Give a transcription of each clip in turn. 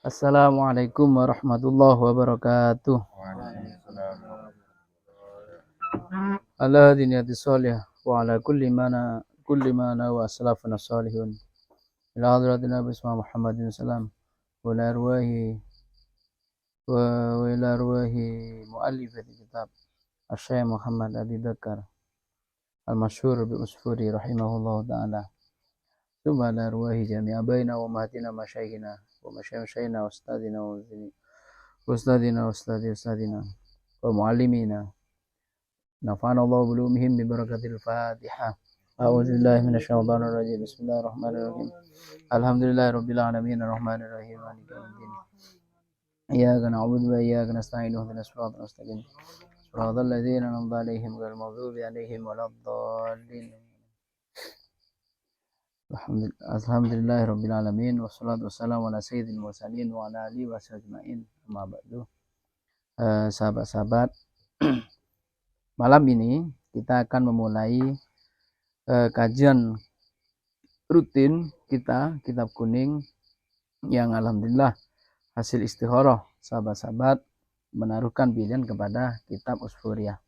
Assalamualaikum warahmatullahi wabarakatuh. Ala diniyati sholih wa ala kulli mana wa salafuna sholihun. Ila hadratin Nabi Muhammadin salam wa ila arwahi muallifati kitab Asy-Syaikh Muhammad Abi Bakar al-masyhur bi usfuri rahimahullahu taala. Tsumma ala arwahi jami'a baina wa mahatina masyayikhina wa masyayikhina wa ustadina wa muallimina. Nafa'ana Allah bilumihim bi barakatil Fatihah. A'udzu billahi minasyaitonir rajim. Bismillahirrahmanirrahim. Alhamdulillahirabbil alamin arrahmanir rahim maliki yaumiddin. Iyyaka na'budu wa iyyaka nasta'in ihdinas siratal mustaqim. Shiratal ladzina an'amta 'alaihim ghairil maghdubi 'alaihim waladdallin. Alhamdulillahirabbil alamin wassalatu wassalamu ala sayyidil mursalin wa ala alihi washabihi. Amma ba'du. Sahabat-sahabat, malam ini kita akan memulai kajian rutin kita, kitab kuning, yang alhamdulillah hasil istikharah sahabat-sahabat menaruhkan pilihan kepada kitab Usfuriyah.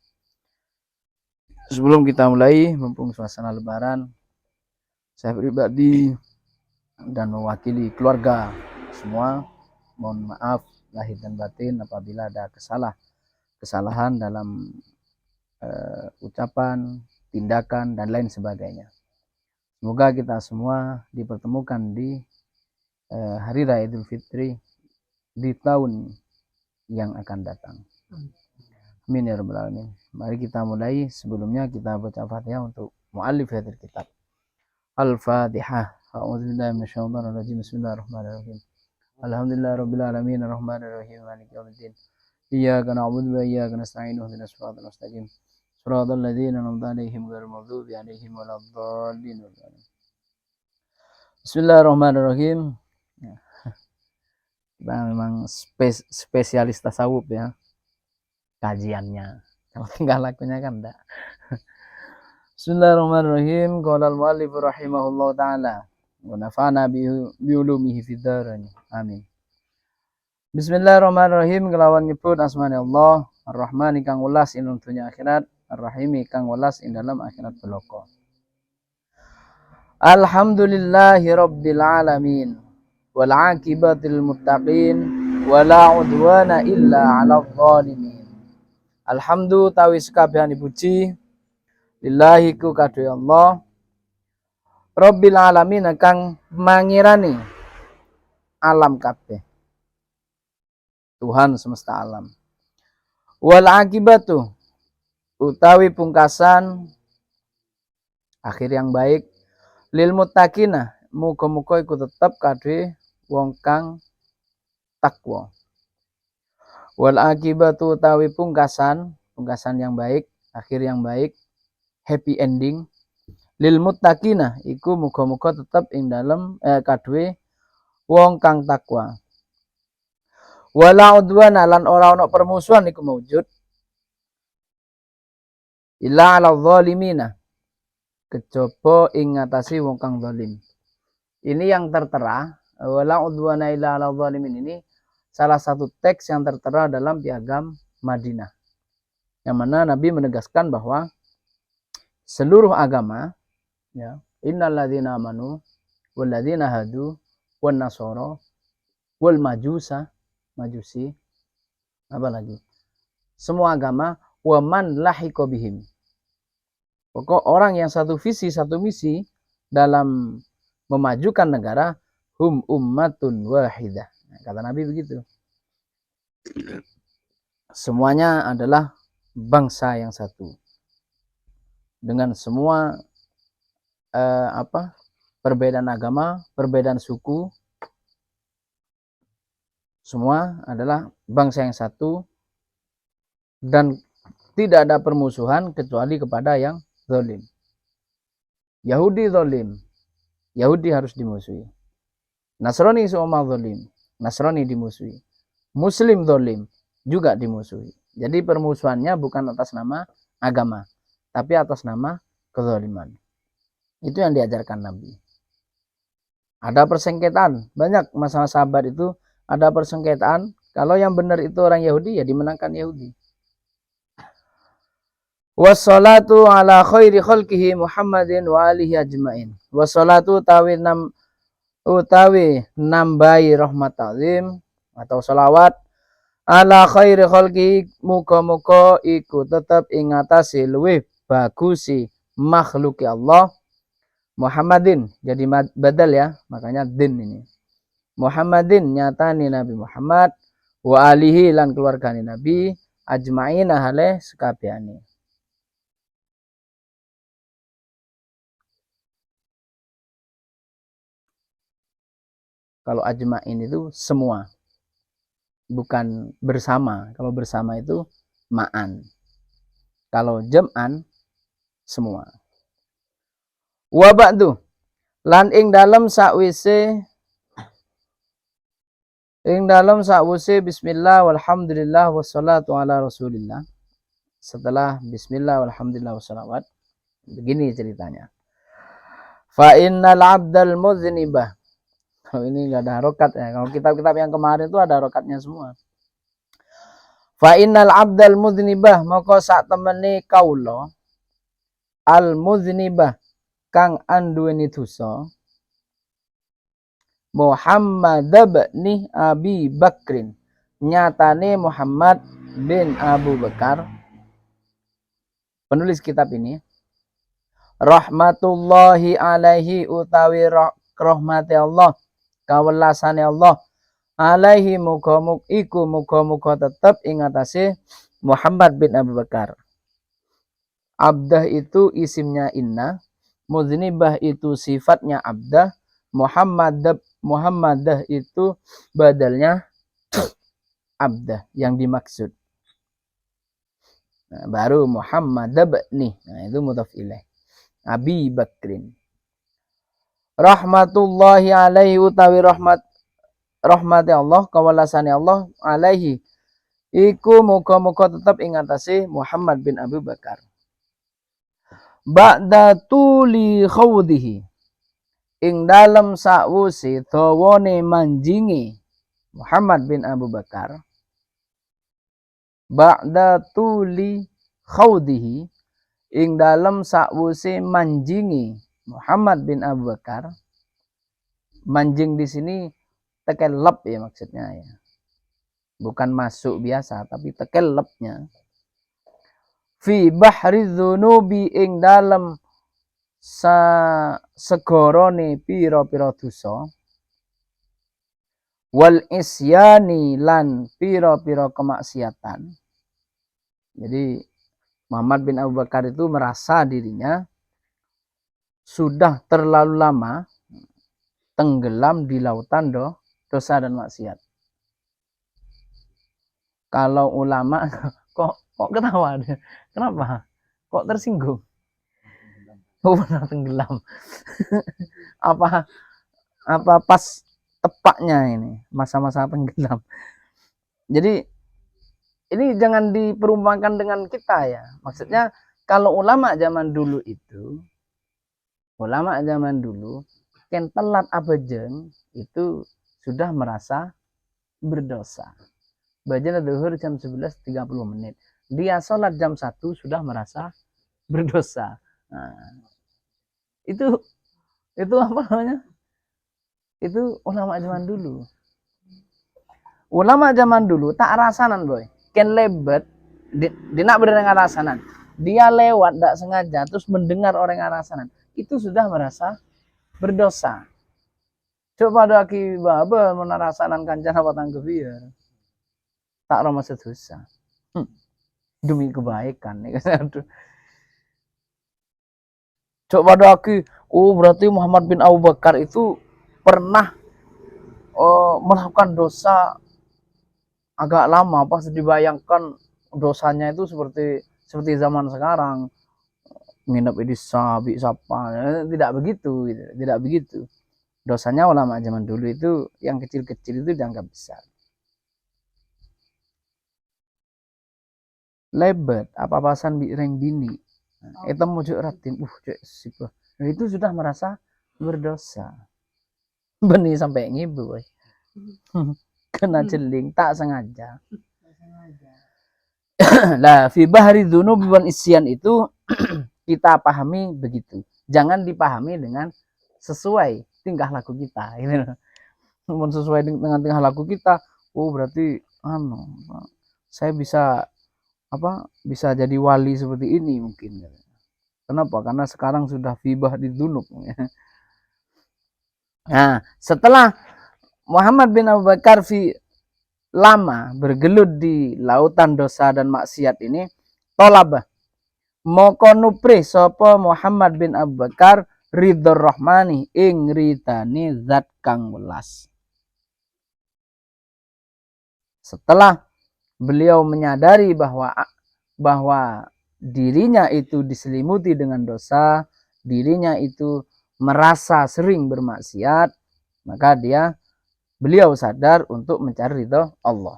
Sebelum kita mulai, mumpung suasana lebaran, saya pribadi dan mewakili keluarga semua mohon maaf lahir dan batin apabila ada kesalahan dalam ucapan, tindakan, dan lain sebagainya. Semoga kita semua dipertemukan di Hari Raya Idul Fitri di tahun yang akan datang. Amin ya rabbal alamin. Mari kita mulai. Sebelumnya kita baca Fatihah untuk muallif hadis kitab. Al-Fatihah. A'udzubillahi minasyaitonir rajim. Bismillahirrahmanirrahim. Alhamdulillahirabbil alamin arrahmanir rahim maliki yaumiddin. Iyyaka na'budu wa iyyaka nasta'in ihdinas siratal mustaqim. Shiratal ladzina an'amta 'alaihim ghairil maghdubi 'alaihim waladdallin. Bismillahirrahmanirrahim. Kita memang spesialis tasawuf ya kajiannya. Kalau tinggal lakunya kan enggak. Bismillahirrahmanirrahim. Qala al-muallif rahimahullahu taala wa nafa'ana bi ulumihi fid dharain. Amin. Bismillahirrahmanirrahim. Kelawan nyebut asmane Allah Ar-Rahman kang welas ing dunya akhirat, Ar-Rahim kang welas ing dalam akhirat beloko. Alhamdulillahi rabbil alamin wal aqibatil muttaqin wala udwana illa 'alal zalimin. Alhamdu tawi sekabihan puji lillahi ku kadhe Allah rabbil alamin kang mangirani alam kabeh, Tuhan semesta alam. Wal akibatu utawi pungkasan akhir yang baik lil muttaqina muga-muga iku tetep kadhe wong kang takwa. Wal akibatu utawi pungkasan yang baik, akhir yang baik, happy ending lil muttaqina iku muga-muga tetep ing dalem kadhe wong kang takwa. Wala udwana lan ora ana permusuhan iku maujud illa 'alal zalimina kejaba ing ngatasi wong kang zalim. Ini yang tertera, wala udwana illa 'alal zalimin, ini salah satu teks yang tertera dalam Piagam Madinah. Yang mana Nabi menegaskan bahwa seluruh agama ya, innal ladzina amanu wal ladzina hadu wan nasara wal majusi apa lagi? Semua agama wa man lahiqa bihim. Pokok orang yang satu visi, satu misi dalam memajukan negara, hum ummatun wahidah. Kata Nabi begitu. Semuanya adalah bangsa yang satu. Dengan semua perbedaan agama, perbedaan suku, semua adalah bangsa yang satu dan tidak ada permusuhan kecuali kepada yang zalim. Yahudi zalim, Yahudi harus dimusuhi. Nasrani seumat zalim, Nasrani dimusuhi. Muslim zalim juga dimusuhi. Jadi permusuhannya bukan atas nama agama, tapi atas nama kezaliman. Itu yang diajarkan Nabi. Ada persengketaan, banyak masalah sahabat itu ada persengketaan, kalau yang benar itu orang Yahudi ya dimenangkan Yahudi. Wassalatu ala khairi khalqihi Muhammadin wa alihi ajmain. Wassalatu utawi nambahi rahmat azim atau salawat ala khairi khalqi, muga-muga iku tetep ing atase luwih bagusi makhluki Allah Muhammadin, jadi badal ya, makanya din ini. Muhammadin nyatani Nabi Muhammad wa alihi lan keluargane Nabi ajmaina hale sekabehane. Kalau ajmain itu semua, bukan bersama. Kalau bersama itu ma'an. Kalau jam'an semua. Wa ba'du lan ing dalam sakwise bismillah walhamdulillah wassalatu ala rasulillah. Setelah bismillah walhamdulillah wassalawat, begini ceritanya. Fa innal abdal muznibah. Kalau ini enggak ada harokat ya. Kalau kitab-kitab yang kemarin itu ada harokatnya semua. Fa innal abdal muznibah, maka sak temene kaula al muznibah kang anduweni dosa Muhammad bin Abi Bakrin, nyatane Muhammad bin Abu Bakar, penulis kitab ini, rahmatullahi alaihi utawi rahmati Allah, kawelasane Allah, alaihi muga-muga tetep ing atase Muhammad bin Abu Bakar. Abdah itu isimnya inna, muznibah itu sifatnya abdah, Muhammadah itu badalnya abdah yang dimaksud. Nah, baru Muhammad nih, nah itu mudhaf ilaih. Abi Bakrin. Rahmatullahi alaihi utawi rahmati Allah, kawalasane Allah alaihi iku muga-muga tetap ing atase Muhammad bin Abu Bakar. Ba'da tuli khawdihi, ing dalem sakwuse dawane manjingi Muhammad bin Abu Bakar. Ba'da tuli khawdihi, ing dalem sakwuse manjingi Muhammad bin Abu Bakar. Manjing di sini tekelep ya maksudnya ya. Bukan masuk biasa tapi tekelepnya. Fi bahri dzunubi, ing dalem segorone pira-pira dosa. Wal isyani lan pira-pira kemaksiatan. Jadi Muhammad bin Abu Bakar itu merasa dirinya sudah terlalu lama tenggelam di lautan dosa dan maksiat. Kalau ulama kok ketawa dia? Kenapa? Kok tersinggung? Oh, pernah tenggelam. apa pas tepatnya ini masa-masa tenggelam. Jadi ini jangan diperumpamakan dengan kita ya. Maksudnya kalau ulama zaman dulu kan telat abajeng itu sudah merasa berdosa. Bajana zuhur jam 11.30 menit. Dia sholat jam 1 sudah merasa berdosa. Nah, itu apa namanya? Itu ulama zaman dulu. Ulama zaman dulu tak rasanan boy. Ken lebet dina berdengar rasanan. Dia lewat tak sengaja terus mendengar orang rasanan. Itu sudah merasa berdosa. Coba ada kibaba menarasanan kancana patang kebiar. Tak ramah sedosa. Demi kebaikan. Coba ada berarti Muhammad bin Abu Bakar itu pernah melakukan dosa agak lama. Pas dibayangkan dosanya itu seperti zaman sekarang, nginep di sabi sapa, tidak begitu. Dosanya ulama zaman dulu itu yang kecil-kecil itu dianggap besar. Lebet apa-apasan bireng bini. Itu mujuk ratim, sipah. Nah, itu sudah merasa berdosa. Benih sampai ngibu, boy. kena celing tak sengaja. Lah fi bahri dzunubi wal isyan itu kita pahami begitu. Jangan dipahami dengan sesuai tingkah laku kita gitu. Sesuai dengan tingkah laku kita, oh berarti saya bisa bisa jadi wali seperti ini mungkin. Kenapa? Karena sekarang sudah fibah di dzunub. Nah, setelah Muhammad bin Abu Bakar lama bergelut di lautan dosa dan maksiat ini, tolabah moko nupri sapa Muhammad bin Abu Bakar ridho rahmani ing ridani zat kang welas. Setelah beliau menyadari bahwa dirinya itu diselimuti dengan dosa, dirinya itu merasa sering bermaksiat, maka beliau sadar untuk mencari ridho Allah.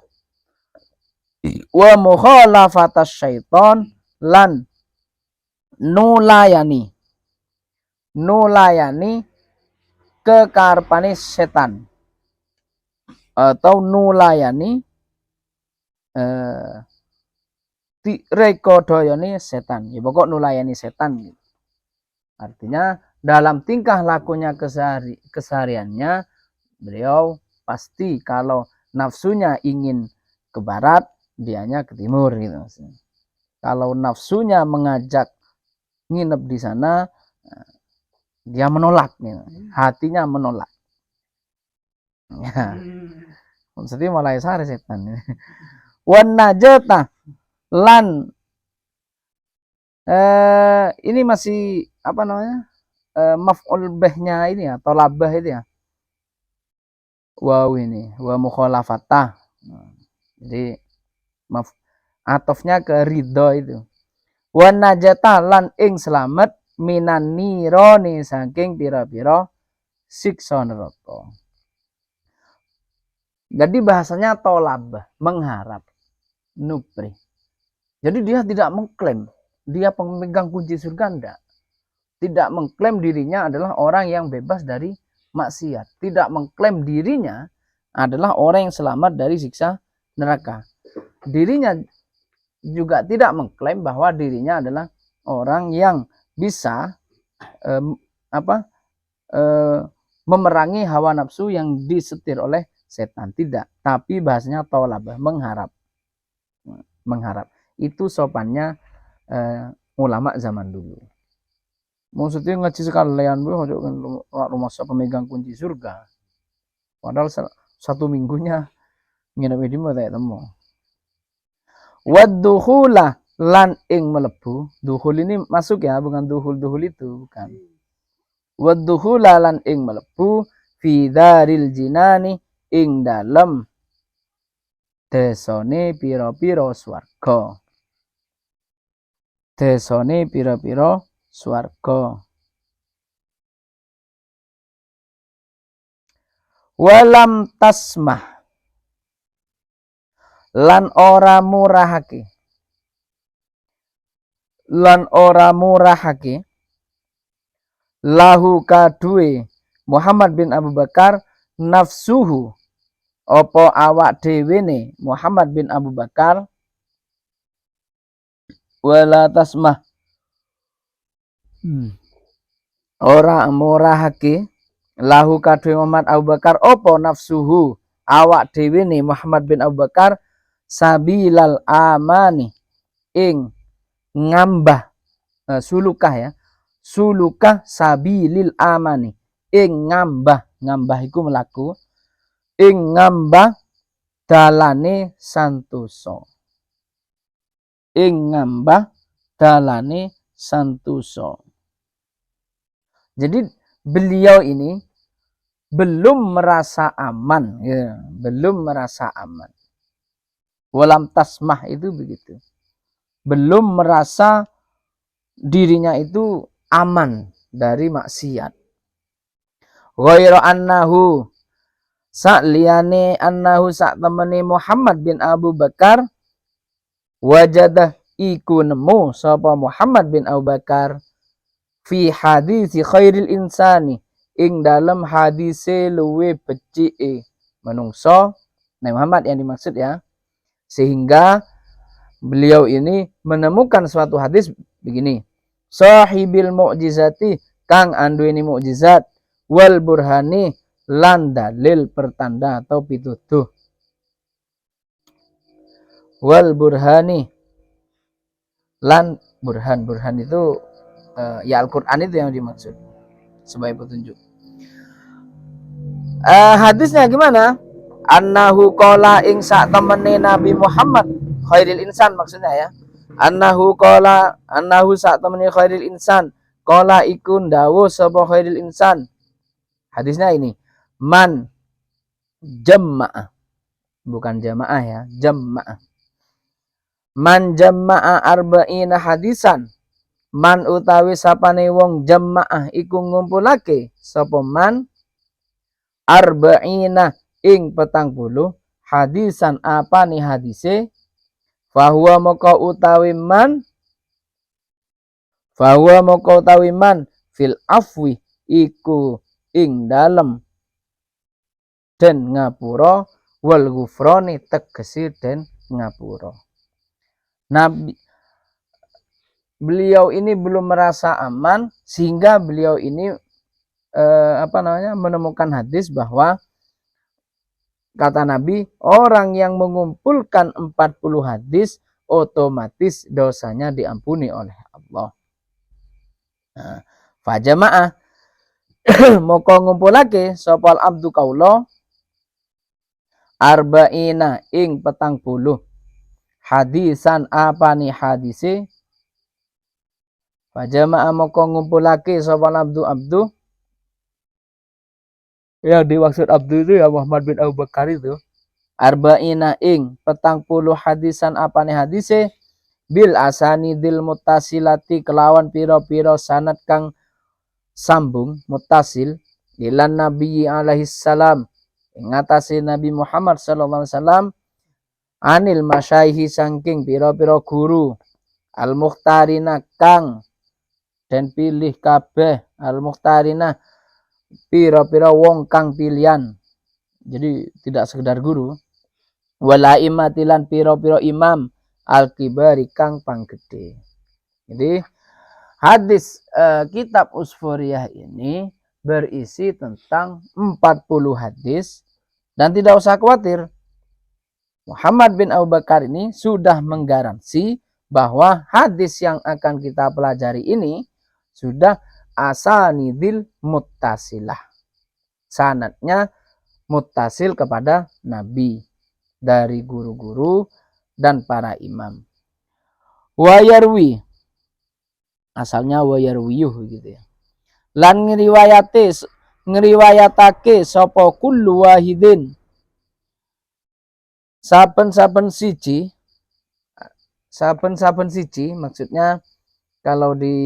Wa mukhalafatas syaiton lan nulayani kekarpane setan atau nulayani rekodayane setan. Ya pokok nulayani setan. Artinya dalam tingkah lakunya kesehariannya beliau pasti kalau nafsunya ingin ke barat, dianya ke timur gitu. Kalau nafsunya mengajak nginep di sana, dia menolak gitu. Hatinya menolak. Ya. Maksudnya mulai sare setan. Wan najata lan ini masih maf'ul bihnya ini ya, tolabah itu ya. Wow ini wa mukhalafatah. Jadi atofnya ke ridho itu. Wan najata lan ing selamat minan nironi saking pira-pira siksa neraka. Jadi bahasanya tolabah, mengharap, nupri. Jadi dia tidak mengklaim dia pemegang kunci surga, enggak. Tidak mengklaim dirinya adalah orang yang bebas dari maksiat. Tidak mengklaim dirinya adalah orang yang selamat dari siksa neraka. Dirinya juga tidak mengklaim bahwa dirinya adalah orang yang bisa memerangi hawa nafsu yang disetir oleh setan. Tidak. Tapi bahasanya tolabah, mengharap. Itu sopannya ulama zaman dulu. Maksudnya ngaji sekalian rumah pemegang kunci surga. Padahal satu minggunya nginep di mana temu. Wadduhula lan ing melebu. Duhul ini masuk ya, bukan duhul itu, bukan. Wadduhula lan ing melebu fi daril jinani ing dalem desone pira-pira swarga. Desone pira-pira swarga. Walam tasmah lan ora murahake lahu kadue Muhammad bin Abu Bakar nafsuhu opo awak dhewene Muhammad bin Abu Bakar wala tasmah ora murahake lahu kadue Muhammad Abu Bakar opo nafsuhu awak dhewene Muhammad bin Abu Bakar sabilal amani ing ngambah sulukah sabilil amani ing ngambah iku melaku ing ngambah dalane santosa jadi beliau ini belum merasa aman ya, walam tasmah itu begitu, belum merasa dirinya itu aman dari maksiat. Ghairu annahu sa'liyane annahu sak temene Muhammad bin Abu Bakar wajadah iku nemu sapa Muhammad bin Abu Bakar fi hadisi khairil insani ing dalam hadise luwe becike manungsa Nabi Muhammad yang dimaksud ya. Sehingga beliau ini menemukan suatu hadis begini. Sahibil mu'jizati kang anduweni mukjizat wal burhani lan dalil pertanda atau pituduh. Wal burhani lan burhan itu ya Al-Qur'an itu yang dimaksud sebagai petunjuk. Hadisnya gimana? Annahu qala ing sak temene Nabi Muhammad khairil insan maksudnya ya. Annahu sak temene khairil insan qala iku ndawuh sapa khairil insan. Hadisnya ini man jamaah bukan jamaah ya, jamaah. Man jamaah arba'ina hadisan. Man utawi sapane wong jamaah iku ngumpulake sapa man arba'ina ing 40 hadisan apa nih hadise fahuwa moko utawi man fil afwi iku ing dalem den ngapura wal ghufrani tegesi den ngapura. Nabi beliau ini belum merasa aman sehingga beliau ini menemukan hadis bahwa kata Nabi, orang yang mengumpulkan 40 hadis otomatis dosanya diampuni oleh Allah. Nah, fajamaah moko ngumpulake sopal abdu kaulo arba'ina ing 40 hadisan apa nih hadise. Fajamaah moko ngumpulake sopal abdu yang dimaksud abdu itu ya Muhammad bin Abu Bakar itu. Arba'ina ing 40 hadisan apa nih hadise bil asanidil muttasilati kelawan piro-piro sanad kang sambung muttasil ilan Nabi alaihi salam ngatasi Nabi Muhammad sallallahu alaihi wasallam anil masyaihi saking piro-piro guru al mukhtarina kang dan pilih kabeh al mukhtarina piro-piro wong kang pilihan. Jadi tidak sekedar guru. Wala imatilan piro-piro imam al-kibari kang panggede. Jadi hadis kitab Usfuriyah ini berisi tentang 40 hadis dan tidak usah khawatir. Muhammad bin Abu Bakar ini sudah menggaransi bahwa hadis yang akan kita pelajari ini sudah asanidil muttasilah. Sanadnya muttasil kepada Nabi dari guru-guru dan para imam. Wayarwi asalnya wayarwiyuh gitu ya. Lan ngriwayatake sapa kullu wahidin saben-saben siji maksudnya kalau di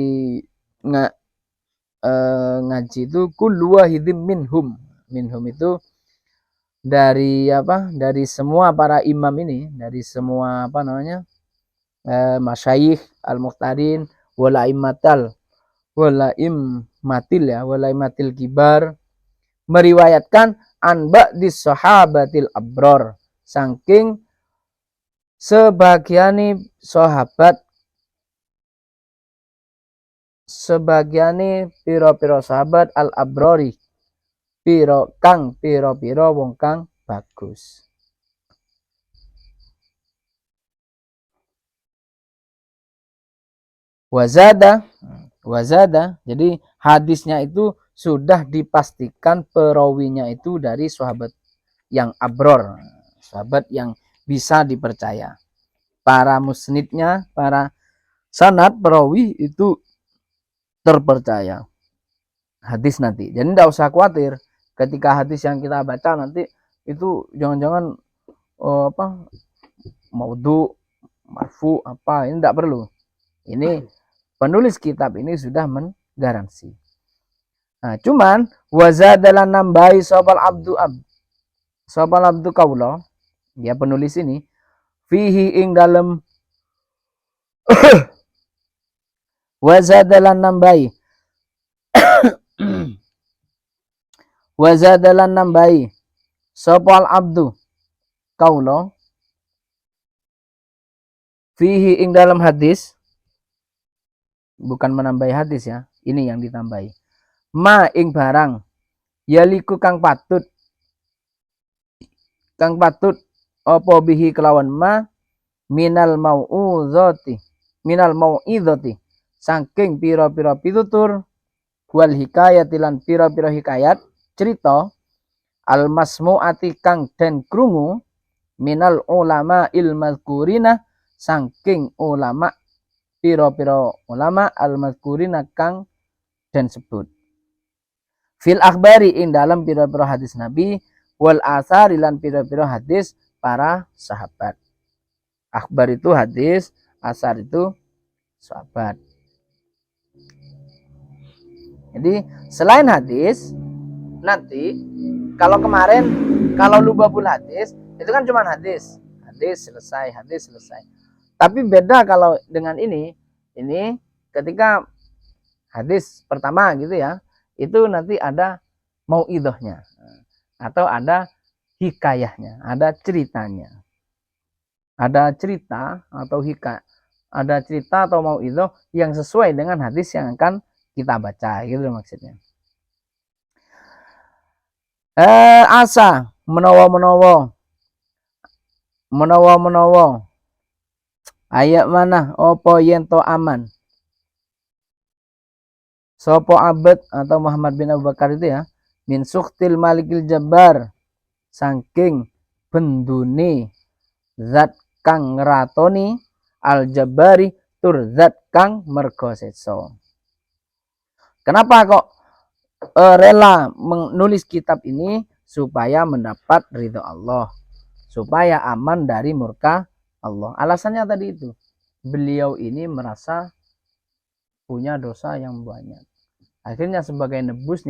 ngaji itu kullu wahidin minhum itu dari semua para imam ini, dari semua masyayikh al-muqtadin walaimatil kibar meriwayatkan an ba'dis sahabatil abror saking sebagiani piro-piro sahabat al-abrori piro wong kang bagus. Wazada jadi hadisnya itu sudah dipastikan perawinya itu dari sahabat yang abror, sahabat yang bisa dipercaya. Para musnidnya, para sanad perawi itu terpercaya hadis nanti. Jadi tidak usah khawatir ketika hadis yang kita baca nanti itu jangan-jangan maudhu, marfu apa, ini tidak perlu. Ini penulis kitab ini sudah menggaransi. Nah, cuman wazadalan nambahi sopal abdu kaulo, dia penulis ini fihi ing dalam wazadalan nambahi sopal abdu kaulo fihi ing dalam hadis, bukan menambahi hadis ya, ini yang ditambahi, ma ing barang yaliku kang patut apa bihi kelawan ma minal mau'izati saking pira-pira pitutur wal hikayat lan pira-pira hikayat cerita al masmu'ati kang den krungu minal ulama mazkurina saking ulama pira-pira ulama al mazkurina kang den sebut fil akhbari ing dalam pira-pira hadis Nabi wal asari lan pira-pira hadis para sahabat. Akhbar itu hadis, asar itu sahabat. Jadi selain hadis, nanti kalau kemarin kalau lubabul hadis itu kan cuma hadis selesai. Tapi beda kalau dengan ini ketika hadis pertama gitu ya, itu nanti ada mau'idhahnya atau ada hikayahnya, ada ceritanya. Ada cerita atau ada cerita atau mau'idhah yang sesuai dengan hadis yang akan kita baca, gitu maksudnya. Asa menawa ayat mana opo yento aman sopo abad atau Muhammad bin Abu Bakar itu ya, min suktil malikil jabbar saking bendune zat kang ngeratoni al jabari tur zat kang mergo seso. Kenapa kok rela menulis kitab ini? Supaya mendapat ridho Allah, supaya aman dari murka Allah. Alasannya tadi itu, beliau ini merasa punya dosa yang banyak. Akhirnya sebagai nebus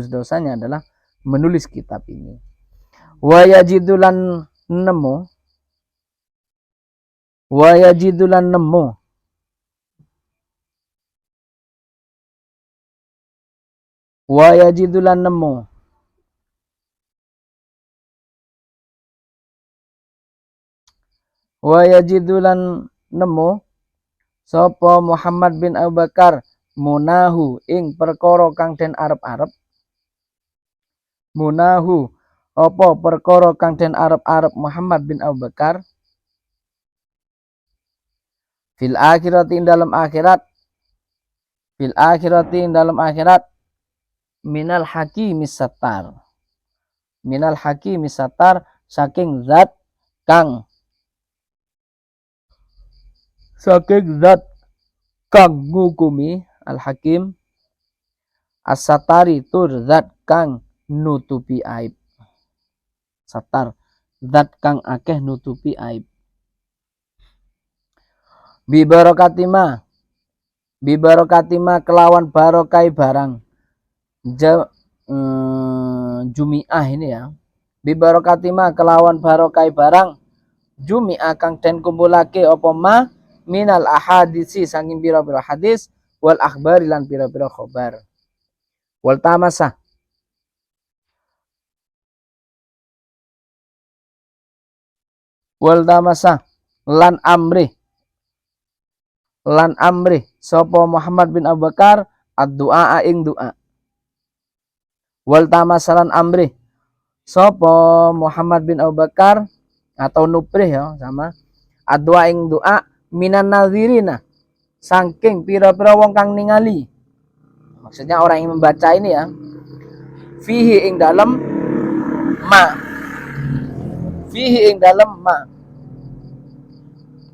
dosanya adalah menulis kitab ini. Wa yajidulan nemu sapa Muhammad bin Abu Bakar munahu ing perkara kang den arep-arep Muhammad bin Abu Bakar fil akhirati dalam akhirat minal hakimis satar saking zat kang ngukumi al hakim as-satari tur zat kang nutupi aib. Satar zat kang akeh nutupi aib. Bibarokatima kelawan barokai barang. Jumi'ah ini ya. Bibarokatima kelawan barokai barang. Jumi'ah kang den kumpulake apa ma minal ahadisi saking pira-pira hadis wal akhbari lan pira-pira khabar. Wal tamasah lan amri sapa Muhammad bin Abu Bakar ad-du'a ing doa. Wal tamasalan amri sapa Muhammad bin Abu Bakar atau nuprih ya sama ad-du'a ing doa minan nazirina saking pira-pira wong kang ningali. Maksudnya orang yang membaca ini ya, fihi ing dalam ma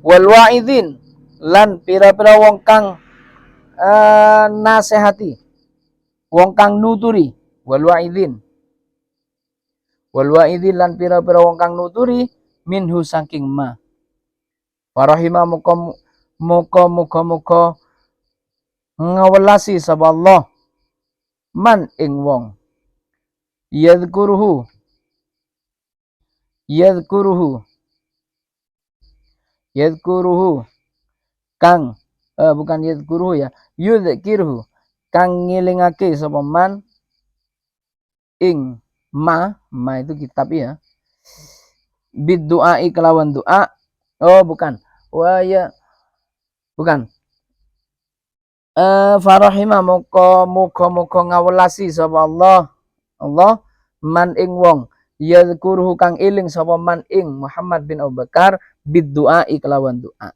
wal wa'idin lan pira-pira wong kang nasihati, wong kang nuturi, wal wa'idin lan pira-pira wong kang nuturi minhu saking ma. Warahimah muka ngawelasi sapa Allah man ing wong yadhkuruhu kang bukan yadhkuruhu ya, yudhkiruhu kang ngilingake sapa man ing ma itu kitab ya, bid du'ai kelawan doa. Oh bukan. Wa ya bukan. Farahima muka ngawelasi sapa Allah man ing wong yadhkuruhu kang iling sapa man ing Muhammad bin Abu Bakar bid du'ai kelawan doa.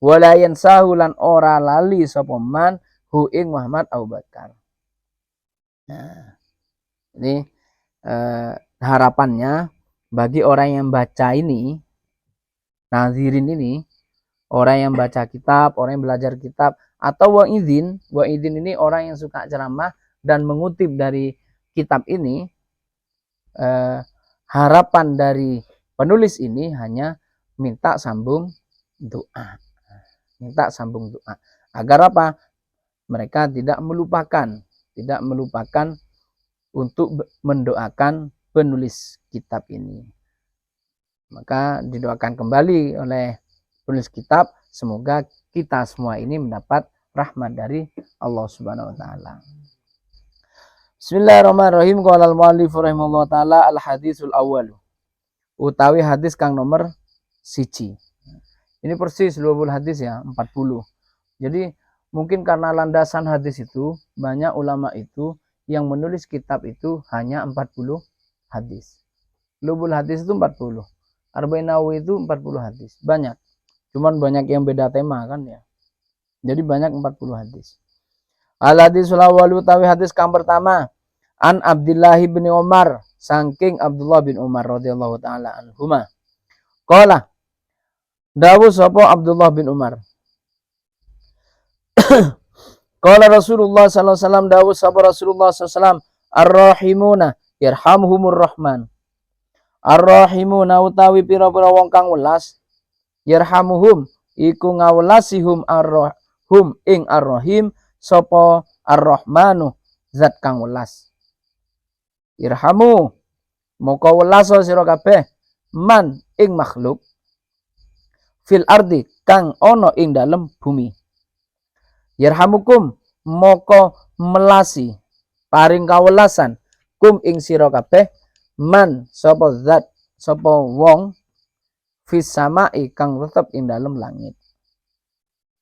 Wala yansahu lan ora lali sapa man hu ing Muhammad Abu Bakar. Nah, ini harapannya bagi orang yang baca ini, nazirin ini, orang yang baca kitab, orang yang belajar kitab, atau wa'idhin ini orang yang suka ceramah dan mengutip dari kitab ini, harapan dari penulis ini hanya minta sambung doa. Minta sambung doa. Agar apa? Mereka tidak melupakan untuk mendoakan penulis kitab ini. Maka didoakan kembali oleh penulis kitab, semoga kita semua ini mendapat rahmat dari Allah Subhanahu wa taala. Bismillahirrahmanirrahim. Qala al-muallif rahimahullah taala al-hadisul awwal. Utawi hadis kang nomor 1. Ini persis 20 hadis ya, 40. Jadi mungkin karena landasan hadis itu, banyak ulama itu yang menulis kitab itu hanya 40 hadis. 20 hadis itu 40. Arba'in Nawawi itu 40 hadis. Banyak. Cuman banyak yang beda tema kan ya. Jadi banyak 40 hadis. Al-hadisul awwal utawi hadis kang pertama, an Abdullah bin Umar, saking Abdullah bin Umar radhiyallahu taala anhuma. Qala dawuh sapa Abdullah bin Umar. Qala Rasulullah sallallahu alaihi wasallam, dawuh sapa Rasulullah sallallahu alaihi wasallam, ar-rahimuna yarhamhumur rahman. Ar-rahimuna utawi pira-pira wong kang welas, yarhamuhum iku ngawelasihum hum ing ar-rahim sapa ar-rahmanu zat kang welas. Irhamu moko welas sira kabeh man ing makhluk fil ardi kang ana ing dalem bumi. Yarhamukum moko melasi paring kawelasan kum ing sira kabeh man sapa zat sapa wong fis samai kang tetep ing dalem langit.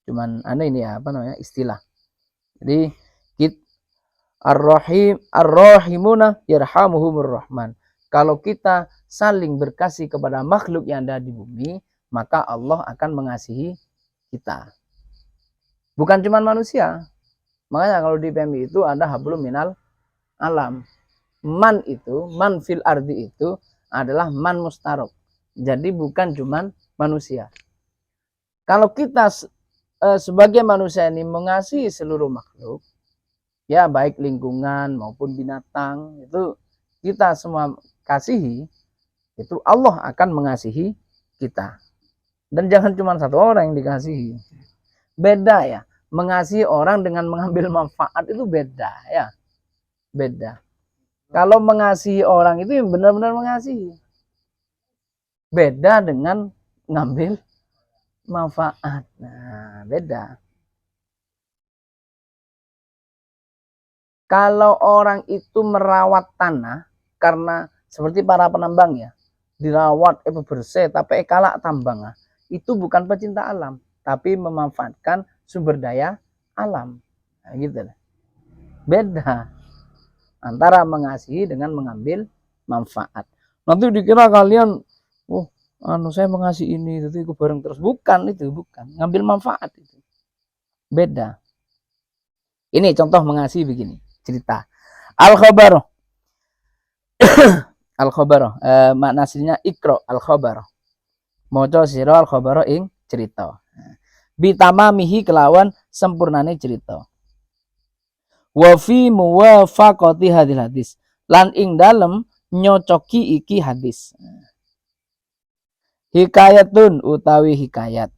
Cuman ini ya, apa namanya, istilah. Jadi ar-rahimuna yarhamuhumur rahman. Kalau kita saling berkasih kepada makhluk yang ada di bumi, maka Allah akan mengasihi kita. Bukan cuma manusia. Makanya kalau di PMI itu ada hablum minal alam. Man itu, man fil ardi itu adalah man mustarok. Jadi bukan cuma manusia. Kalau kita sebagai manusia ini mengasihi seluruh makhluk, ya baik lingkungan maupun binatang, itu kita semua kasihi, itu Allah akan mengasihi kita. Dan jangan cuma satu orang yang dikasihi. Beda ya, mengasihi orang dengan mengambil manfaat itu beda ya. Beda. Kalau mengasihi orang itu yang benar-benar mengasihi. Beda dengan ngambil manfaat. Nah, beda. Kalau orang itu merawat tanah, karena seperti para penambang ya, dirawat bersih tapi kalak tambang, itu bukan pecinta alam, tapi memanfaatkan sumber daya alam. Nah, gitu. Beda antara mengasihi dengan mengambil manfaat. Nanti dikira kalian, saya mengasihi ini, itu ikut bareng terus. Bukan itu, bukan. Ngambil manfaat itu. Beda. Ini contoh mengasihi begini, cerita. Al-khabar. Al-khabar. Makna aslinya ikro al-khabar. Maca sira al-khabar ing cerita. Bitamamihi kelawan sempurnane cerita. Wa fi muwafaqati hadil hadis, lan ing dalem nyocoki iki hadis. Hikayatun utawi hikayat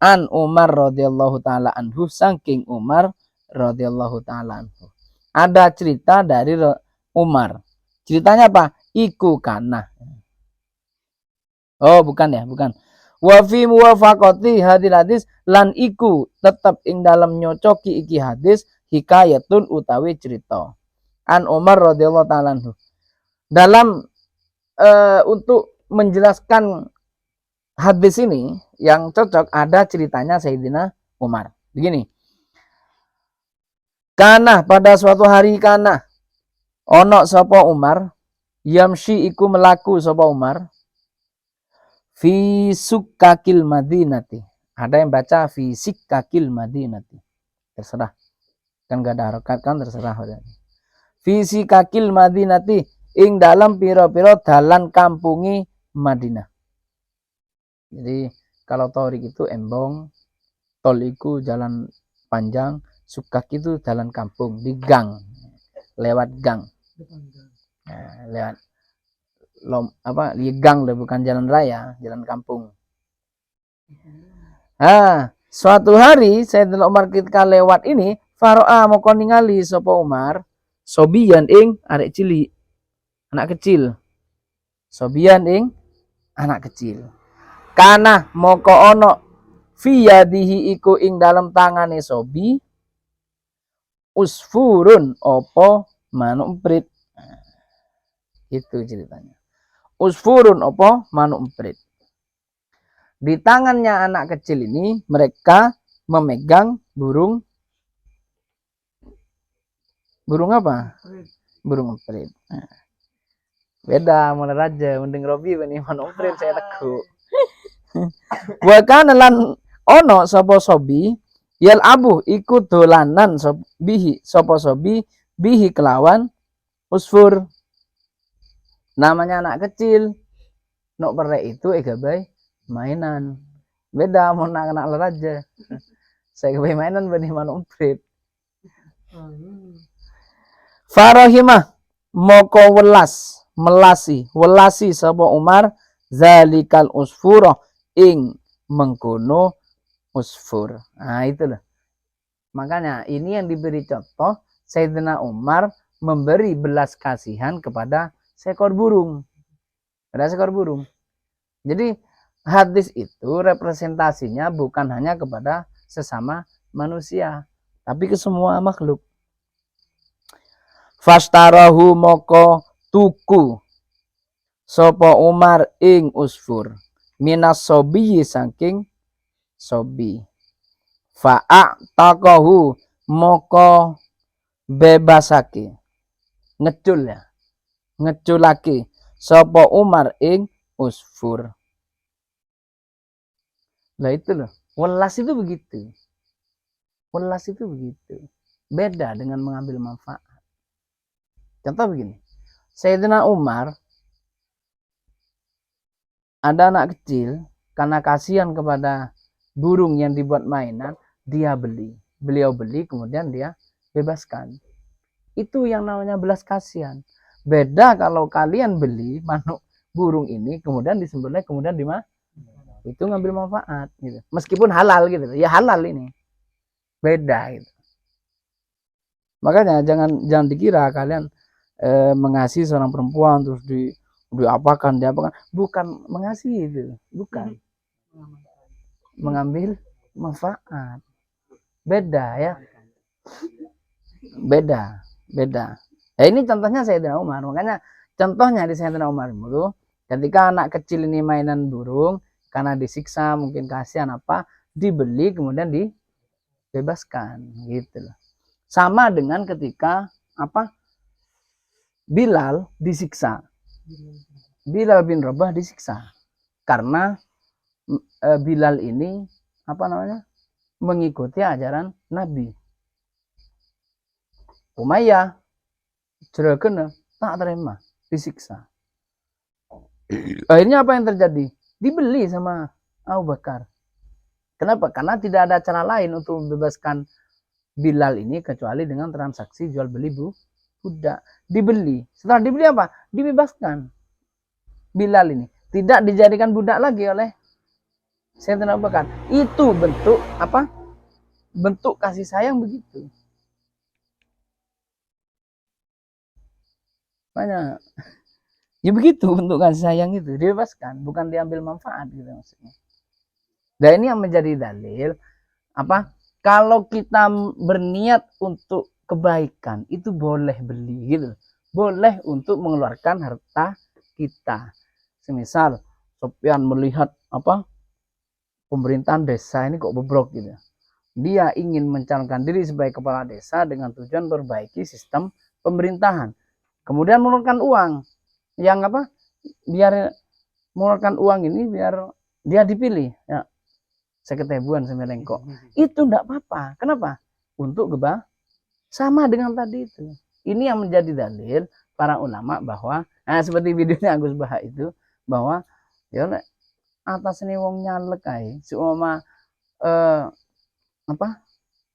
an Umar radhiyallahu taala anhu, saking Umar radhiyallahu taala anhu. Ada cerita dari Umar. Ceritanya apa? Iku kana. Oh, bukan ya, bukan. Wa fi muwafaqati hadil hadis, lan iku tetep ing dalem nyocoki iki hadis, hikayatun utawi cerita an Umar radhiyallahu taala anhu. Dalam untuk menjelaskan hadis ini yang cocok ada ceritanya Sayyidina Umar. Begini. Kana pada suatu hari kana ono sapa Umar yamshi iku melaku sapa Umar fi sukkakil madinati. Ada yang baca fi sikkakil madinati. Terserah. Kan gak ada harokat kan terserah. Fi sikkakil madinati ing dalam piro-piro dalan kampungi Madinah. Jadi kalau torik itu embong, tol itu jalan panjang, sukak itu jalan kampung di gang, lewat gang, lewat di gang bukan jalan raya, jalan kampung. Suatu hari Sayyidina Umar ketika lewat ini, faro'a moko ningali sapa Umar, sobiyan ing arek cilik, anak kecil. Sobiyan ing anak kecil. Kana moko ono fiyadihi iku ing dalam tangane sobi usfurun opo manuk emprit. Itu ceritanya. Usfurun opo manuk emprit. Di tangannya anak kecil ini mereka memegang burung apa? Burung emprit. Beda mulai raja mending Robi ini manuk emprit saya teguh. Wa kana lan ono sapa sobi yal abu ikut dolanan bihi sapa sobi bihi kelawan usfur. Namanya anak kecil. Nok perek itu gabai mainan. Beda mau anak raja. Saya gabai mainan benih manuk emprit. Farahimah moko welasi sapa Umar zalikal usfura ing mengkono usfur. Nah itu loh. Makanya ini yang diberi contoh Sayyidina Umar memberi belas kasihan kepada seekor burung. Pada seekor burung. Jadi hadis itu representasinya bukan hanya kepada sesama manusia, tapi ke semua makhluk. Fastarahu moko tuku sapa Umar ing usfur. Minas sobi saking sobi. Fa'ataqahu moko bebasake. Ngeculake sapa Umar ing usfur. Lah itu loh. Welas itu begitu. Beda dengan mengambil manfaat. Contoh begini. Sayyidina Umar ada anak kecil, karena kasihan kepada burung yang dibuat mainan, beliau beli kemudian dia bebaskan. Itu yang namanya belas kasihan. Beda kalau kalian beli manuk burung ini kemudian disembelih kemudian itu ngambil manfaat gitu. Meskipun halal gitu. Ya halal ini. Beda gitu. Makanya jangan dikira kalian mengasihi seorang perempuan terus diapakan, bukan mengasihi itu, bukan mengambil manfaat. Beda ya. Beda. Ini contohnya Sayyidina Umar. Makanya contohnya di Sayyidina Umar itu ketika anak kecil ini mainan burung karena disiksa mungkin kasihan dibeli kemudian dibebaskan gitu loh. Sama dengan ketika Bilal disiksa. Bilal bin Rabah disiksa karena Bilal ini mengikuti ajaran Nabi. Umayyah jeragen tak terima, disiksa. Akhirnya apa yang terjadi? Dibeli sama Abu Bakar. Kenapa? Karena tidak ada cara lain untuk membebaskan Bilal ini kecuali dengan transaksi jual beli budak. Dibeli. Setelah dibeli apa? Dibebaskan. Bilal ini tidak dijadikan budak lagi oleh Sayyidina Abu Bakar. Itu bentuk bentuk kasih sayang begitu. Banyak. Ya begitu bentuk kasih sayang itu, dibebaskan, bukan diambil manfaat gitu maksudnya. Dan ini yang menjadi dalil kalau kita berniat untuk kebaikan itu boleh beli gitu. Boleh untuk mengeluarkan harta kita. Semisal Sofyan melihat pemerintahan desa ini kok bobrok gitu. Dia ingin mencalonkan diri sebagai kepala desa dengan tujuan perbaiki sistem pemerintahan. Kemudian mengeluarkan uang yang biar mengeluarkan uang ini biar dia dipilih ya, seketebuan semelengkok. Itu enggak apa-apa. Kenapa? Untuk sama dengan tadi itu. Ini yang menjadi dalil para ulama bahwa seperti videonya Agus Baha itu, bahwa ya atas ini wong nyalek ae seumpama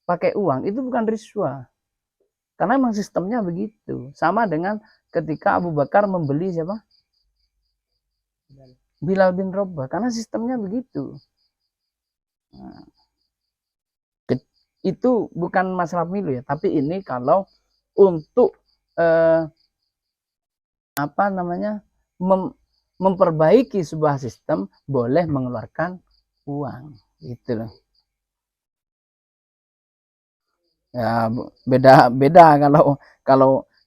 pakai uang itu bukan riswa. Karena memang sistemnya begitu. Sama dengan ketika Abu Bakar membeli siapa? Bilal bin Rabah. Karena sistemnya begitu. Nah, itu bukan masalah pemilu ya. Tapi ini kalau untuk memperbaiki sebuah sistem boleh mengeluarkan uang. Gitu loh. Ya beda kalau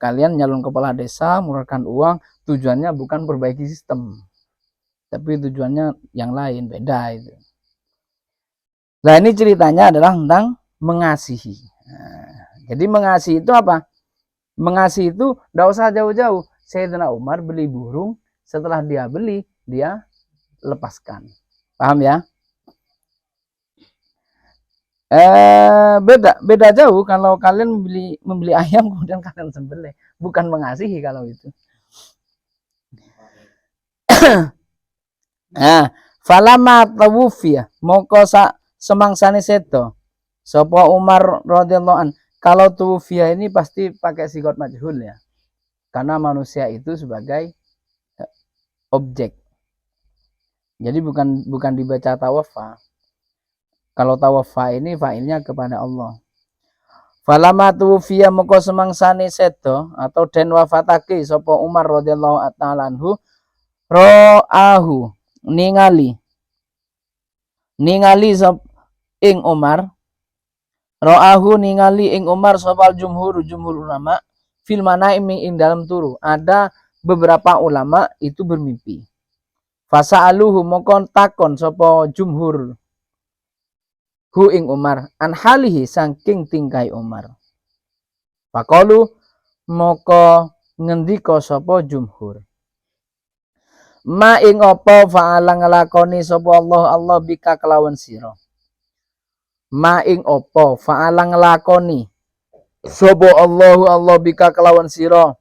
kalian nyalon kepala desa mengeluarkan uang tujuannya bukan perbaiki sistem, tapi tujuannya yang lain, beda itu. Nah ini ceritanya adalah tentang mengasihi. Jadi mengasihi itu apa? Mengasihi itu tidak usah jauh-jauh. Sayyidina Umar beli burung, setelah dia beli dia lepaskan. Paham ya? Beda jauh kalau kalian membeli ayam kemudian kalian sembelih, bukan mengasihi kalau itu. Nah, falama tawufiya moko semangsane sedo sapa Umar radhiyallahu an. Kalau tuwufiya ini pasti pakai sigot majhul ya, karena manusia itu sebagai objek, jadi bukan dibaca tawafa. Kalau tawafa ini fa'ilnya kepada Allah. Falama tuwfiya moko semangsane sedo atau den wafatake sapa Umar radhiyallahu ta'ala anhu, ro'ahu ningali sop ing Umar, ro'ahu ningali ing Umar sapa jumhur ulama fil manaim ing dalam turu. Ada beberapa ulama itu bermimpi. Fasa'aluhu moko takon sapa jumhur hu ing Umar an halihi saking tingkai Umar. Faqalu moko ngendika sapa jumhur, ma ing apa fa'ala nglakoni sapa Allah bika kelawan sira. Ma ing apa fa'ala nglakoni sapa Allah bika kelawan sira.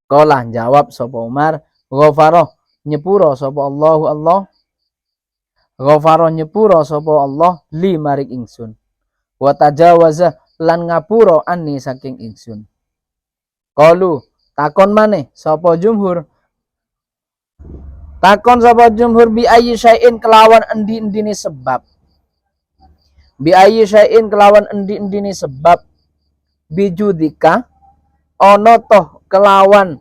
Kala jawab sapa Umar, ghafara nyepura sapa Allah ghafara nyepura sapa Allah li maring ingsun. Wa tajawaza lan ngapura anni saking ingsun. Qalu takon maneh sapa jumhur. Takon sapa jumhur bi ayyi syai'in kelawan endi-endine sebab. Bi ayyi syai'in kelawan endi-endine sebab bijudika ana toh kelawan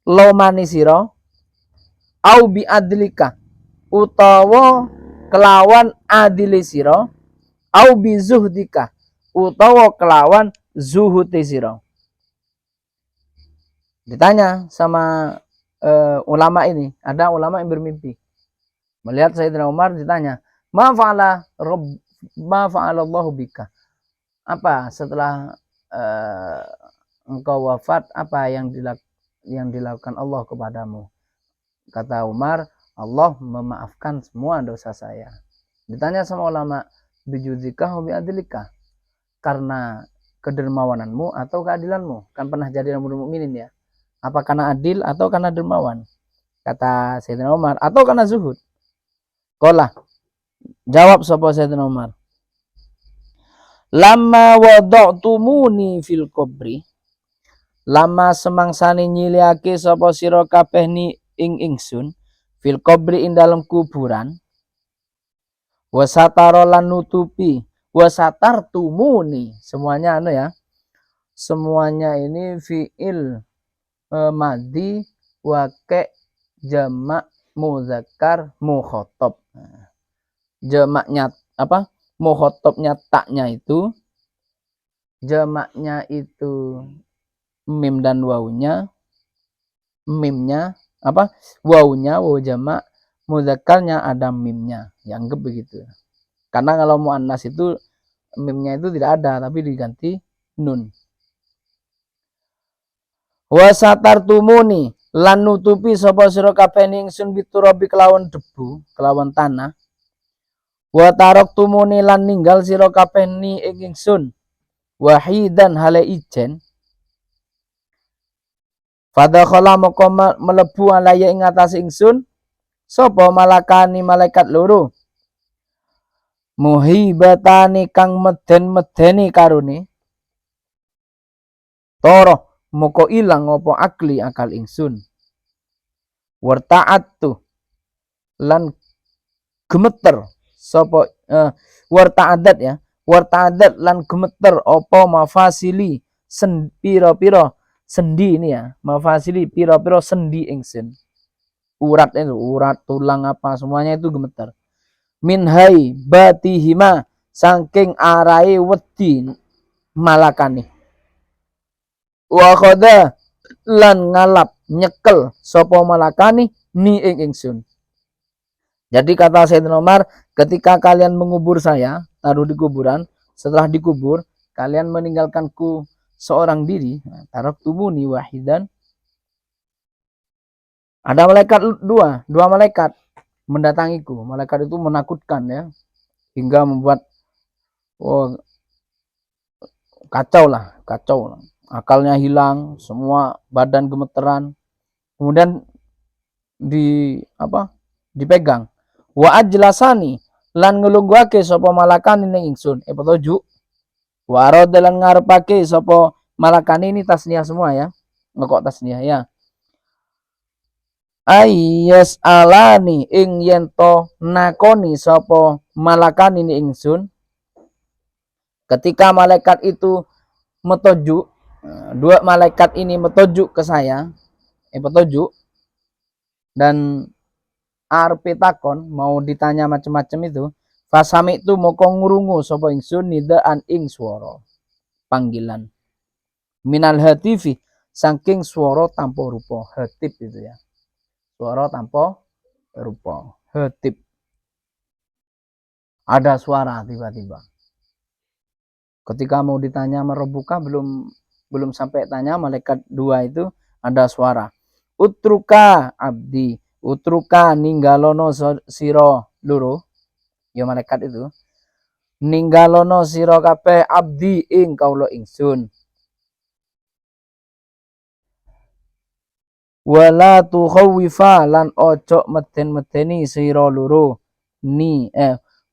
lomani sira au bi adlika utawa kelawan adili sira au bi zuhdika utawa kelawan zuhuti sira. Ditanya sama ulama ini, ada ulama yang bermimpi melihat Sayyidina Umar, ditanya, ma fa'alallahu bika, apa setelah engkau wafat apa yang dilakukan Allah kepadamu? Kata Umar, Allah memaafkan semua dosa saya. Ditanya sama ulama, bijudika wa biadlika, karena kedermawananmu atau keadilanmu? Kan pernah jadi Amirul Mukminin ya. Apa karena adil atau karena dermawan? Kata Sayyidina Umar, atau karena zuhud. Qala, jawab sapa Sayyidina Umar, lama wada'tumuni fil qabri, lama semangsane nyiliake sapa sira kabeh ni ing ingsun fil qabri ing dalam kuburan, wasatara lan nutupi, wasatartumuni, semuanya ya, semuanya ini fiil madi wake jamak muzakkar mukhatab. Jamaknya apa? Mukhatabnya taknya itu, jamaknya itu mim dan wawunya, mimnya apa? Wawunya wawu jamak, mudzakarnya ada mimnya. Ya, anggap begitu. Karena kalau muannas itu mimnya itu tidak ada tapi diganti nun. Wa satartumuni lan nutupi sapa sira kabeh ingsun biturabi kelawan debu, kelawan tanah. Wa taraktumuni lan ninggal sira kabeh ni ingsun wahidan hale ijen. Fadakhala moko melebu alaya ing atas ingsun sapa malakani malaikat loro. Muhibatani kang meden-medeni karone. Toro moko ilang apa akli akal ingsun. Warta'attu lan gemeter sapa warta'adat ya. Warta'adat lan gemeter apa mafasili pira-pira sendi ini ya. Mafasili pira-pira sendi ingsun. Urat itu, urat, tulang apa semuanya itu gemeter. Minhai batihima saking arai wedi malakani. Wa khada lan ngalap nyekel sapa malakani ni ing ingsun. Jadi kata Sayyidina Umar, ketika kalian mengubur saya, taruh di kuburan, setelah dikubur, kalian meninggalkanku seorang diri, taruh tumuni wahidan. Ada malaikat dua malaikat mendatangiku. Malaikat itu menakutkan ya, hingga membuat kacau lah. Akalnya hilang, semua badan gemeteran. Kemudian dipegang. Wa ajlasani lan ngelungguhake sapa malakani ning ingsun. Petunjuk. Wa arada lan ngarepake sapa malakani ini tasniah semua ya. Ngekok tasniah ya. Ayas alani ing yento nakoni sapa malakani ning ingsun. Ketika malaikat itu metojuk, dua malaikat ini metojuk ke saya, petunjuk, dan arep takon mau ditanya macam-macam itu, fasami itu moko ngurungu sapa ingsun nidaan ing swara panggilan. Minal hatifi saking swara tanpa rupa, hatib itu ya. Swara tanpa rupa, hatib. Ada suara tiba-tiba. Ketika mau ditanya merebuka belum sampai tanya malaikat dua itu ada suara. Utruka abdi, utruka ninggalono siro loro. Ya malaikat itu. Ninggalono siro kabeh abdi ing kaula ingsun. Wala tukhawifa lan ojo meden-medeni siro loro.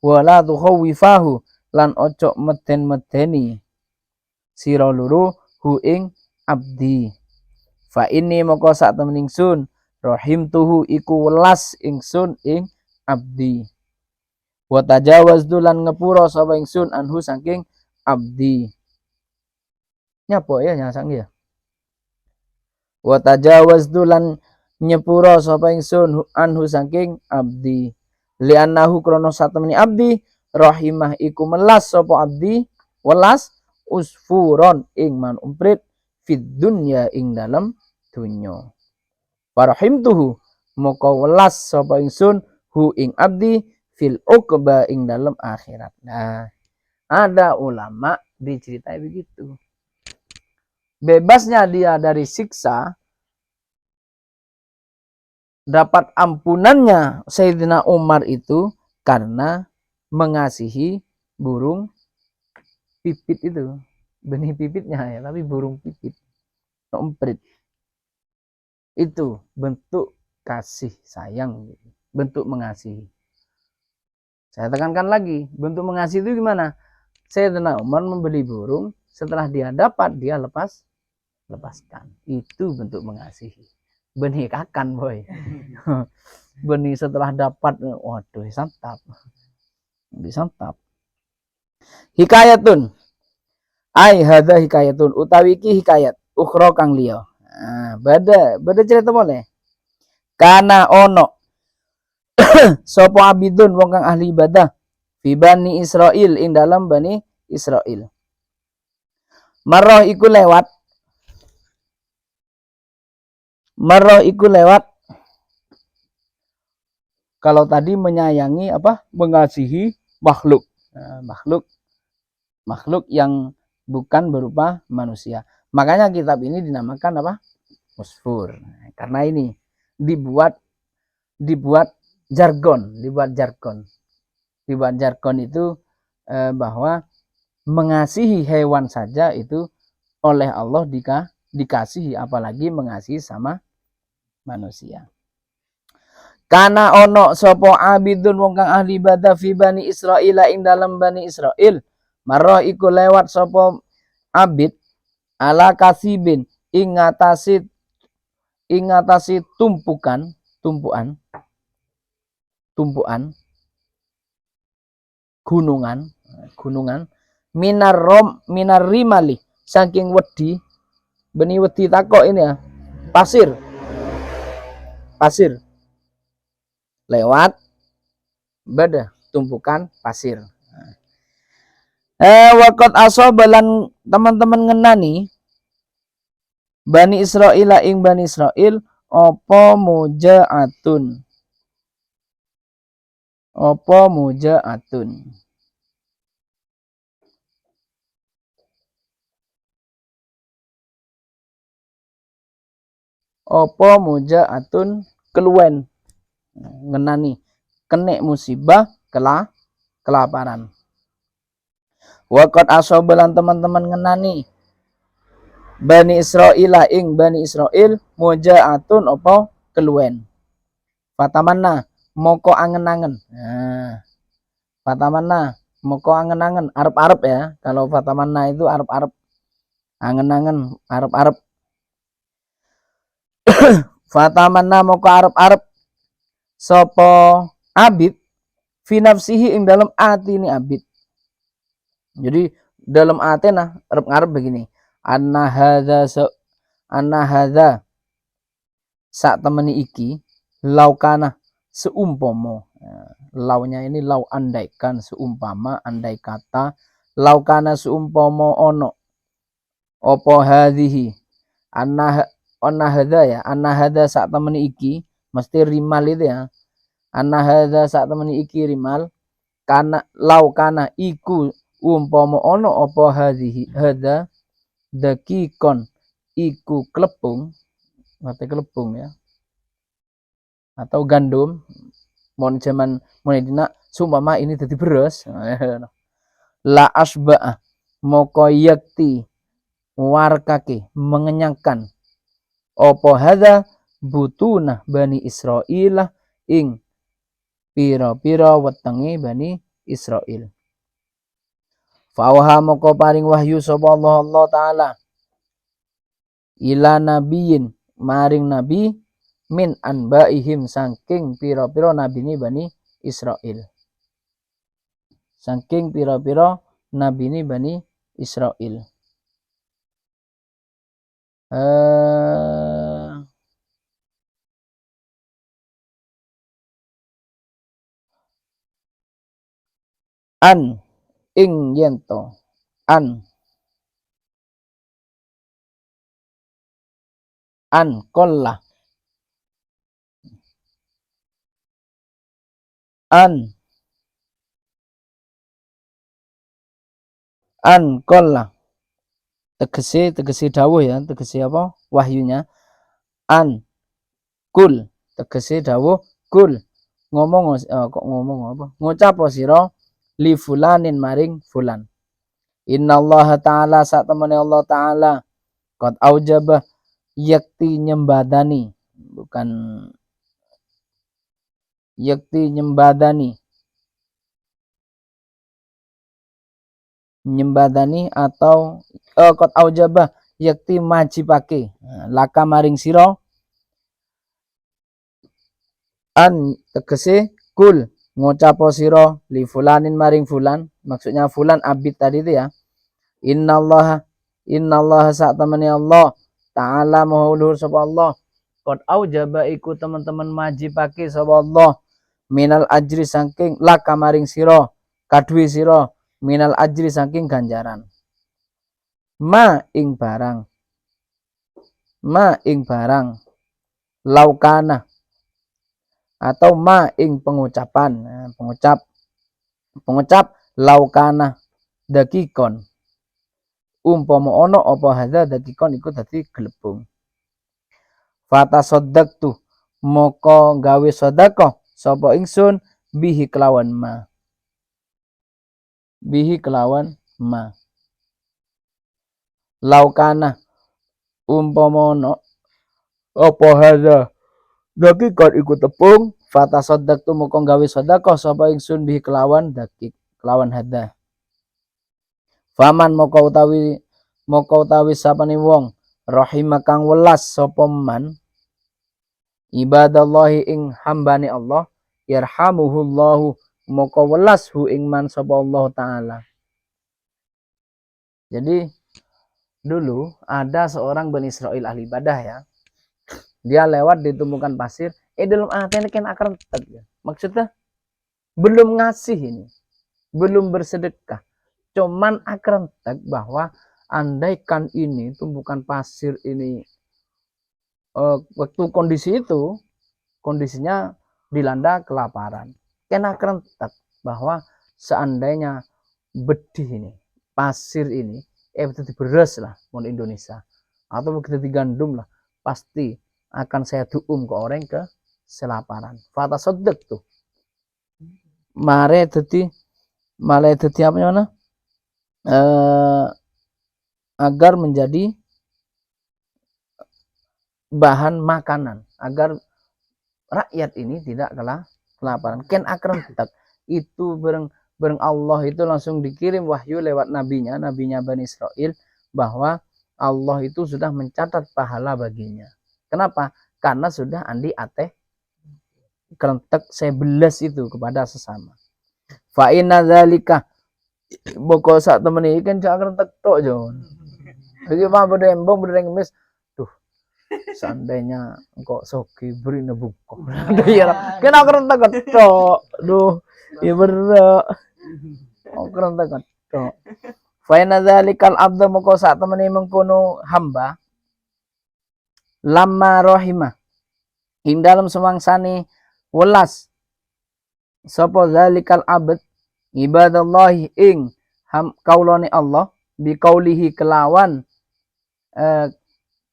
Wala tukhawifahu lan ojo meden-medeni sira loro hu ing abdi. Fa inni moko sak temen ingsun rahimtuhu iku welas ingsun ing abdi. Wa tajawazdu lan ngepura sapa ingsun anhu saking abdi. Nyapa ya nyasang ya. Wa tajawazdu lan nyepura sapa ingsun anhu saking abdi. Li'annahu krono sak temeni abdi rahimah iku melas sapa abdi, welas usfuron ing man umprit fid dunya ing dalam dunya. Farahimtuhu moko welas sapa ingsun hu ing abdi fil uqba ing dalam akhirat. Nah, ada ulama diceritai begitu. Bebasnya dia dari siksa, dapat ampunannya Sayyidina Umar itu karena mengasihi burung pipit itu, benih pipitnya ya, tapi burung pipit, emprit. Itu bentuk kasih sayang, bentuk mengasihi. Saya tekankan lagi, bentuk mengasihi itu gimana? Sayyidina Umar membeli burung, setelah dia dapat dia lepaskan. Itu bentuk mengasihi. Benih kakan boy. Benih setelah dapat, waduh disantap. Hikayatun. Ai hadza hikayatun utawi iki hikayat ukhra kang liya. Nah, beda cerita boleh. Kana ono sapa abidun wong kang ahli ibadah fi Bani Israil ing dalam Bani Israil. Marah iku lewat Marrah iku lewat. Kalau tadi menyayangi apa? Mengasihi makhluk. Makhluk yang bukan berupa manusia. Makanya kitab ini dinamakan apa? Musfur. Karena ini dibuat jargon, dibuat jargon itu bahwa mengasihi hewan saja itu oleh Allah dikasihi, apalagi mengasihi sama manusia. Karena ono sopo abidun wong kang ahli ibadah fi bani Israil ing dalam bani Israil, marah iku lewat sopo abid ala kasibin ing ngatasi tumpukan gunungan minar rimali saking wedi beni wedi takok ini ya pasir lewat beda tumpukan pasir. Wakot asobalan teman-teman ngenani Bani Israil ing Bani Israil opo mujaatun keluwen ngenani kenek musibah kelaparan. Wakot asobalan teman-teman ngenani Bani Israil ing Bani Israil mujaatun opo keluwen. Fatamanna moko angen-angen. Fatamanna moko angen-angen arep-arep ya. Kalau fatamanna itu arep-arep, angen-angen arep-arep. Fatamanna moko arep-arep sopo abid fi nafsihi ing dalam ati ini abid. Jadi dalam ati nah arep-arep begini. Anna hadza sak temeni iki laukana seumpama. Launya ini lau andaikan, seumpama, andai kata, laukana seumpama ono opo hadhihi anna hadza ya, anna hadza sak temeni iki mesti rimal itu ya. Anna hadza sak temeni iki rimal kana laukana iku umpama ono opo hadhihi hadza dakikon iku klepung, mate klepung ya, atau gandum. Mon zaman monedina sumpama ini dadi beras. La asba moko yakti warkake mengenyangkan opo hadza butuna Bani Israil ing pira-pira wetenge Bani Israil. Fawha moko paring wahyu sapa Allah taala ila nabiyin maring nabi min anbaihim saking pira-pira nabini Bani Israil. Saking pira-pira nabini Bani Israil. An ing yento an kolla an kolla tegese dawuh ya, tegese apa wahyunya. An kul tegese dawuh kul ngomong kok ngomong apa ngucap sira li fulanin maring fulan. Innallaha ta'ala sak temene Allah taala qad aujaba yakti nyembadani, bukan yakti nyembadani atau qad aujaba yakti majibake laka maring sira an tegese kul ngucap sira li fulanin maring fulan, maksudnya fulan abid tadi itu ya. Innallaha sak temene Allah taala maha luhur sapa Allah qad aujaba iku teman-teman majibake sapa Allah minal ajri saking laka maring sira kadue sira minal ajri saking ganjaran ma ing barang laukana atau ma ing pengucapan. Nah, pengucap laukana dakikon umpama ono apa hadza dakikon iku dadi glepung. Fata soddaqtu moko gawe sedekah sapa ingsun bihi kelawan ma. Bihi kelawan ma. Laukana umpama ono apa hadza dakikon iku tepung fata soddaqtu moko gawe sedekah sapa ingsun bihi kelawan dakik kelawan hadza. Faman moko utawi sapane wong rahimah kang welas sapa man ibadallahi ing hambane Allah yarhamuhullahu moko welas hu ing man sapa Allah taala. Jadi dulu ada seorang Bani Israil ahli ibadah ya. Dia lewat di tumpukan pasir, dalam hati kan akan ya. Maksudnya belum ngasih ini, belum bersedekah. Cuman akan bahwa andaikan ini tumpukan pasir ini waktu kondisi itu kondisinya dilanda kelaparan. Kena kerentak bahwa seandainya bedih ini, pasir ini, betul beras lah, mau Indonesia, atau begitu gandum lah, pasti akan saya duum ke orang ke selaparan. Fata sodek tuh. Mare teti apa namanya? Agar menjadi bahan makanan, agar rakyat ini tidak kelaparan. Ken akram itu bareng Allah itu langsung dikirim wahyu lewat nabinya Bani Israil bahwa Allah itu sudah mencatat pahala baginya. Kenapa? Karena sudah andi ateh kerentek sebelas itu kepada sesama. Fa inna dzalika boko sak temen iki kan cak kerentek tok jon. Jadi mah beda embong beda ngemis. Duh. Seandainya engkau soki beri nebuko. Iya, kena kerentek tok. Duh, iya bener. Oh kerentek tok. Fa inna dzalikal abdu moko sak temene mengkono hamba lamma rahimah ing dalam semangsane welas sapa zalikal abd ibadallahi ing kaulane Allah biqaulihi kelawan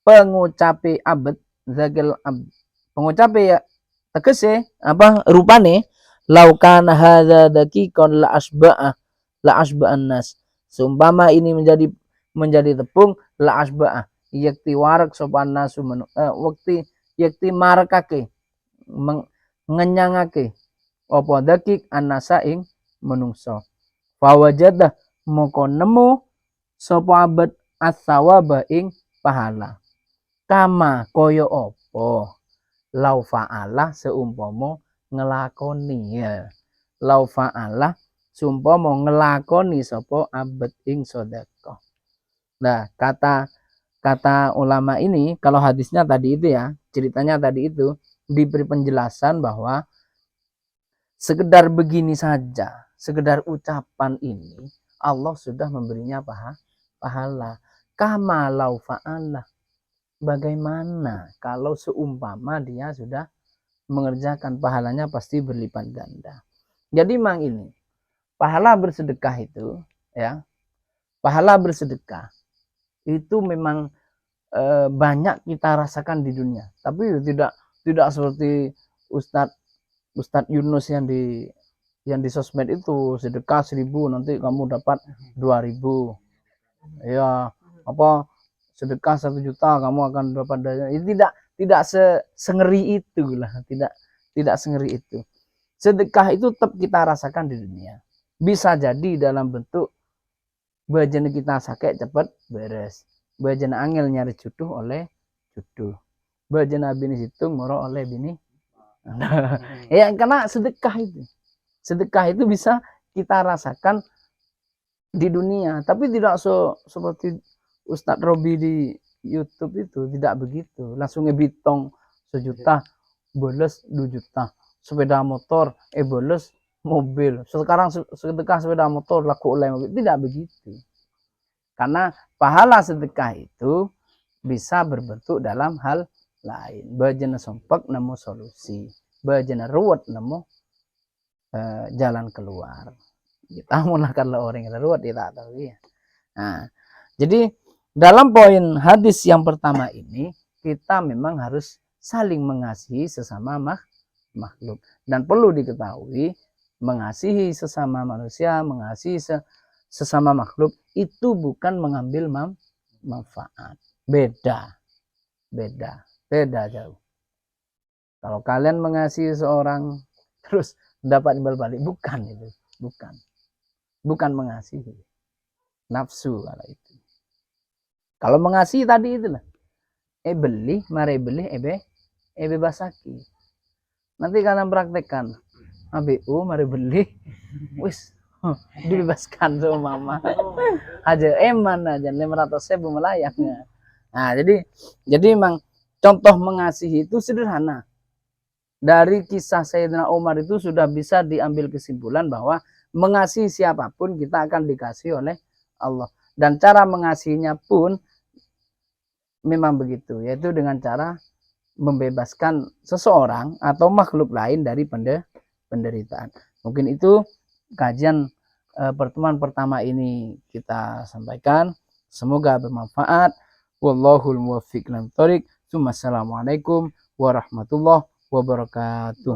pengucape abd zakil abd pengucape ya tegese apa rupane laukana hadza dakikon la asba'an nas seumpama ini menjadi tepung la asba'ah yakti warak sopan nasu waktu yakti marakake ngenyangake apa dakik anasa ing menungso fawajada moko nemu sapa abad as-sawaba ing pahala kama koyo opo lau fa'ala seumpama ngelakoni ya lau fa'ala seumpama ngelakoni sapa abad ing sedekah. Nah kata ulama ini kalau hadisnya tadi itu ya ceritanya tadi itu diberi penjelasan bahwa sekedar begini saja, sekedar ucapan ini Allah sudah memberinya pahala. Kama lau fa'ala. Bagaimana kalau seumpama dia sudah mengerjakan pahalanya pasti berlipat ganda. Jadi memang ini pahala bersedekah itu ya. Pahala bersedekah itu memang banyak kita rasakan di dunia. Tapi tidak seperti Ustadz Yunus yang di sosmed itu sedekah 1.000 nanti kamu dapat 2.000 ya apa sedekah 1 juta kamu akan dapat itu tidak sengeri itu lah tidak sengeri itu. Sedekah itu tetap kita rasakan di dunia, bisa jadi dalam bentuk bajana kita sakit cepat beres, bajana angel nyari jodoh oleh jodoh, bajana bini hitung moro oleh bini. Ya karena sedekah itu bisa kita rasakan di dunia, tapi tidak seperti Ustadz Robi di YouTube itu, tidak begitu langsung ngebitong 1 juta boles 2 juta sepeda motor boles mobil, sekarang sedekah sepeda motor laku oleh mobil, tidak begitu. Karena pahala sedekah itu bisa berbentuk dalam hal lain. Bejana sompak nemu solusi, bejana ruwet nemu jalan keluar. Kita menggunakan orang yang ruwet kita tahu ya. Nah, jadi dalam poin hadis yang pertama ini kita memang harus saling mengasihi sesama makhluk, dan perlu diketahui mengasihi sesama manusia, mengasihi sesama makhluk itu bukan mengambil manfaat. Beda jauh. Kalau kalian mengasihi seorang terus dapat imbal balik, bukan itu, bukan mengasihi, nafsu kalau itu. Kalau mengasihi tadi itulah beli, mari beli, basaki. Nanti kalian praktekkan ABU, mari beli, wis dibebaskan sama mama aja eman aja 500.000 melayaknya. Nah, jadi memang contoh mengasihi itu sederhana. Dari kisah Sayyidina Umar itu sudah bisa diambil kesimpulan bahwa mengasihi siapapun kita akan dikasihi oleh Allah. Dan cara mengasihinya pun memang begitu, yaitu dengan cara membebaskan seseorang atau makhluk lain dari penderitaan. Mungkin itu kajian pertemuan pertama ini kita sampaikan. Semoga bermanfaat. Wallahul muwaffiq ila thoriq. Assalamualaikum warahmatullahi wabarakatuh.